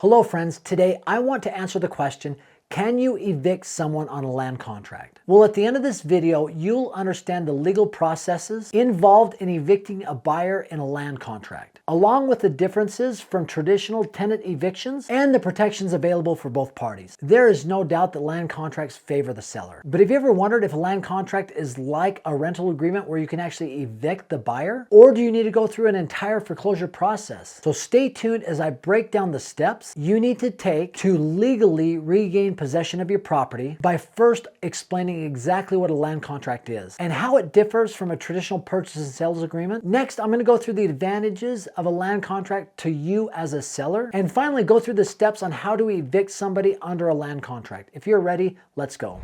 Hello friends, today I want to answer the question, can you evict someone on a land contract? Well, at the end of this video, you'll understand the legal processes involved in evicting a buyer in a land contract, along with the differences from traditional tenant evictions and the protections available for both parties. There is no doubt that land contracts favor the seller. But have you ever wondered if a land contract is like a rental agreement where you can actually evict the buyer? Or do you need to go through an entire foreclosure process? So stay tuned as I break down the steps you need to take to legally regain possession of your property by first explaining exactly what a land contract is and how it differs from a traditional purchase and sales agreement. Next, I'm going to go through the advantages of a land contract to you as a seller, and finally go through the steps on how to evict somebody under a land contract. If you're ready, let's go.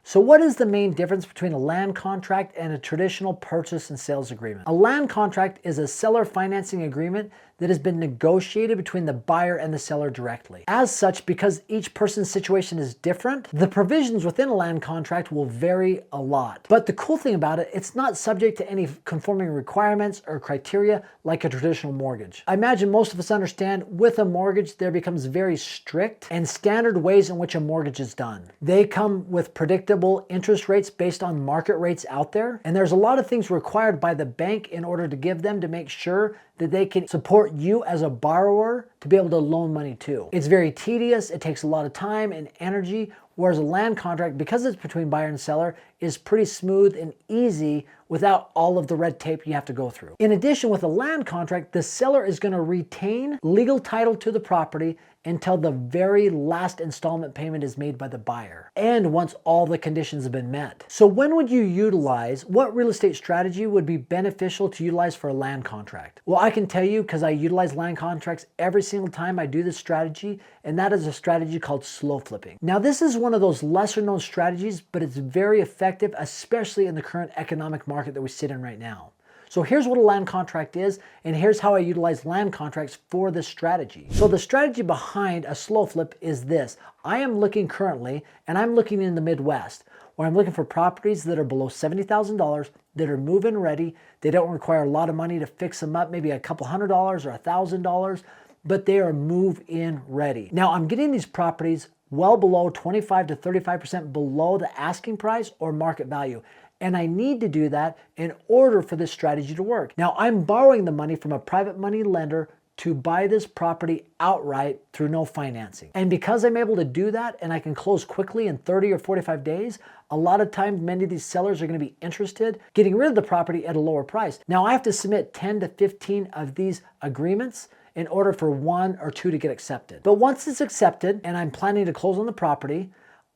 So what is the main difference between a land contract and a traditional purchase and sales agreement? A land contract is a seller financing agreement that has been negotiated between the buyer and the seller directly. As such, because each person's situation is different, the provisions within a land contract will vary a lot. But the cool thing about it, it's not subject to any conforming requirements or criteria like a traditional mortgage. I imagine most of us understand with a mortgage, there becomes very strict and standard ways in which a mortgage is done. They come with predictable interest rates based on market rates out there. And there's a lot of things required by the bank in order to give them to make sure that they can support you as a borrower to be able to loan money to. It's very tedious, it takes a lot of time and energy, whereas a land contract, because it's between buyer and seller, is pretty smooth and easy without all of the red tape you have to go through. In addition, with a land contract, the seller is going to retain legal title to the property until the very last installment payment is made by the buyer, and once all the conditions have been met. So when would you utilize, what real estate strategy would be beneficial to utilize for a land contract? Well, I can tell you, because I utilize land contracts every single time I do this strategy, and that is a strategy called slow flipping. Now, this is one of those lesser known strategies, but it's very effective, especially in the current economic market that we sit in right now. So here's what a land contract is, and here's how I utilize land contracts for this strategy. So the strategy behind a slow flip is this. I am looking currently, and I'm looking in the Midwest, where I'm looking for properties that are below $70,000, that are move-in ready. They don't require a lot of money to fix them up, maybe a couple $100 or $1,000, but they are move-in ready. Now, I'm getting these properties well below 25 to 35% below the asking price or market value. And I need to do that in order for this strategy to work. Now, I'm borrowing the money from a private money lender to buy this property outright through no financing. And because I'm able to do that and I can close quickly in 30 or 45 days, a lot of times many of these sellers are going to be interested getting rid of the property at a lower price. Now, I have to submit 10 to 15 of these agreements in order for one or two to get accepted. But once it's accepted and I'm planning to close on the property,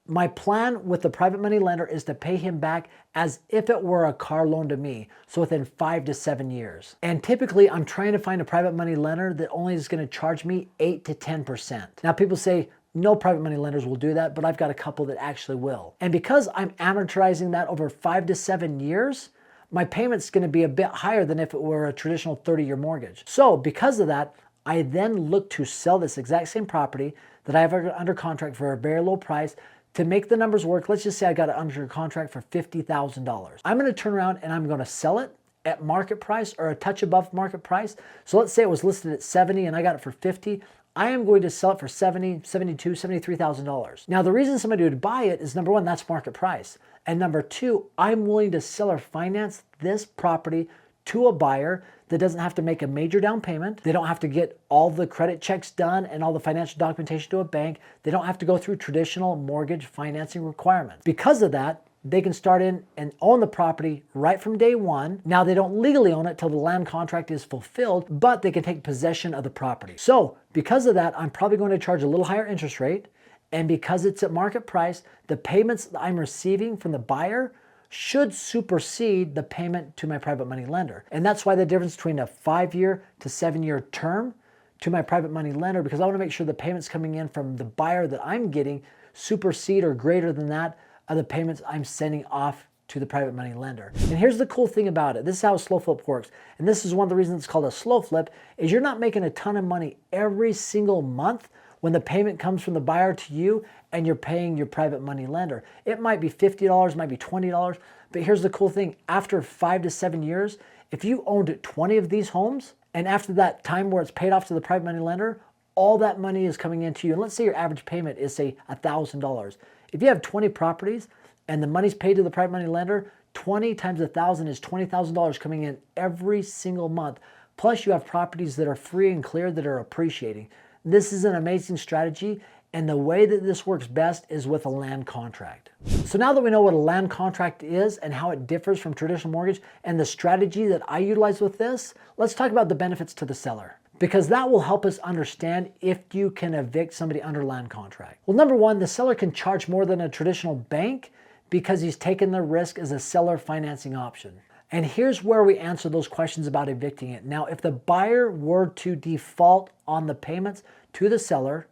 my plan with the private money lender is to pay him back as if it were a car loan to me, so within 5 to 7 years. And typically, I'm trying to find a private money lender that only is going to charge me 8 to 10%. Now, people say, no private money lenders will do that, but I've got a couple that actually will. And because I'm amortizing that over 5 to 7 years, my payment's going to be a bit higher than if it were a traditional 30-year mortgage. So because of that, I then look to sell this exact same property that I have under contract for a very low price. To make the numbers work, let's just say I got it under contract for $50,000. I'm going to turn around and I'm going to sell it at market price or a touch above market price. So let's say it was listed at 70 and I got it for 50. I am going to sell it for $70,000, $72,000, $73,000. Now, the reason somebody would buy it is, number one, that's market price. And number two, I'm willing to sell or finance this property to a buyer that doesn't have to make a major down payment. They don't have to get all the credit checks done and all the financial documentation to a bank. They don't have to go through traditional mortgage financing requirements. Because of that, they can start in and own the property right from day one. Now, they don't legally own it till the land contract is fulfilled, but they can take possession of the property. So because of that, I'm probably going to charge a little higher interest rate. And because it's at market price, the payments that I'm receiving from the buyer should supersede the payment to my private money lender. And that's why the difference between a 5-year to 7-year term to my private money lender, because I want to make sure the payments coming in from the buyer that I'm getting supersede or greater than that of the payments I'm sending off to the private money lender. And here's the cool thing about it. This is how a slow flip works. And this is one of the reasons it's called a slow flip, is you're not making a ton of money every single month when the payment comes from the buyer to you and you're paying your private money lender. It might be $50, might be $20, But here's the cool thing. After 5 to 7 years, if you owned 20 of these homes, and after that time where it's paid off to the private money lender, all that money is coming into you. And let's say your average payment is, say, $1,000. If you have 20 properties and the money's paid to the private money lender, 20 times 1,000 is $20,000 coming in every single month. Plus you have properties that are free and clear that are appreciating. This is an amazing strategy, and the way that this works best is with a land contract. So now that we know what a land contract is and how it differs from traditional mortgage and the strategy that I utilize with this, let's talk about the benefits to the seller, because that will help us understand if you can evict somebody under land contract. Well, number one, the seller can charge more than a traditional bank because he's taken the risk as a seller financing option. And here's where we answer those questions about evicting it. Now, if the buyer were to default on the payments to the seller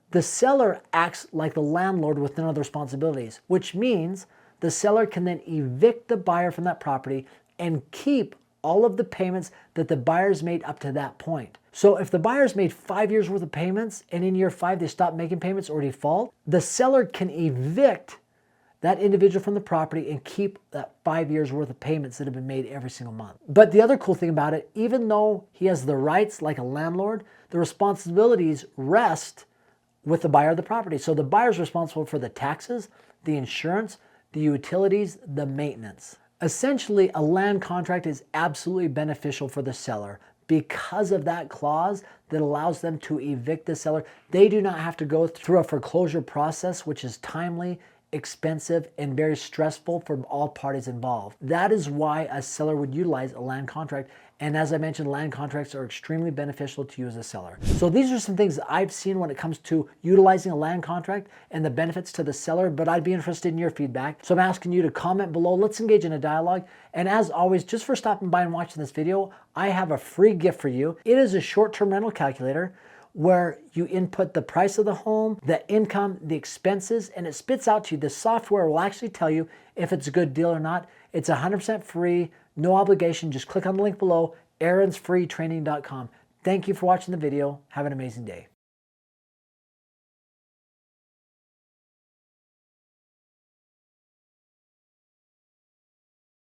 acts like the landlord with none of the responsibilities, which means the seller can then evict the buyer from that property and keep all of the payments that the buyer's made up to that point. So if the buyer's made 5 years worth of payments and in year 5 they stop making payments or default, the seller can evict that individual from the property and keep that 5 years worth of payments that have been made every single month. But the other cool thing about it, even though he has the rights like a landlord, the responsibilities rest with the buyer of the property. So the buyer's responsible for the taxes, the insurance, the utilities, the maintenance. Essentially, a land contract is absolutely beneficial for the seller because of that clause that allows them to evict the seller. They do not have to go through a foreclosure process, which is timely, expensive, and very stressful for all parties involved. That is why a seller would utilize a land contract. And as I mentioned, land contracts are extremely beneficial to you as a seller. So these are some things that I've seen when it comes to utilizing a land contract and the benefits to the seller, but I'd be interested in your feedback. So I'm asking you to comment below. Let's engage in a dialogue. And as always, just for stopping by and watching this video, I have a free gift for you. It is a short-term rental calculator where you input the price of the home, the income, the expenses, and it spits out to you. The software will actually tell you if it's a good deal or not. It's 100% free, no obligation. Just click on the link below, aaronsfreetraining.com. Thank you for watching the video. Have an amazing day.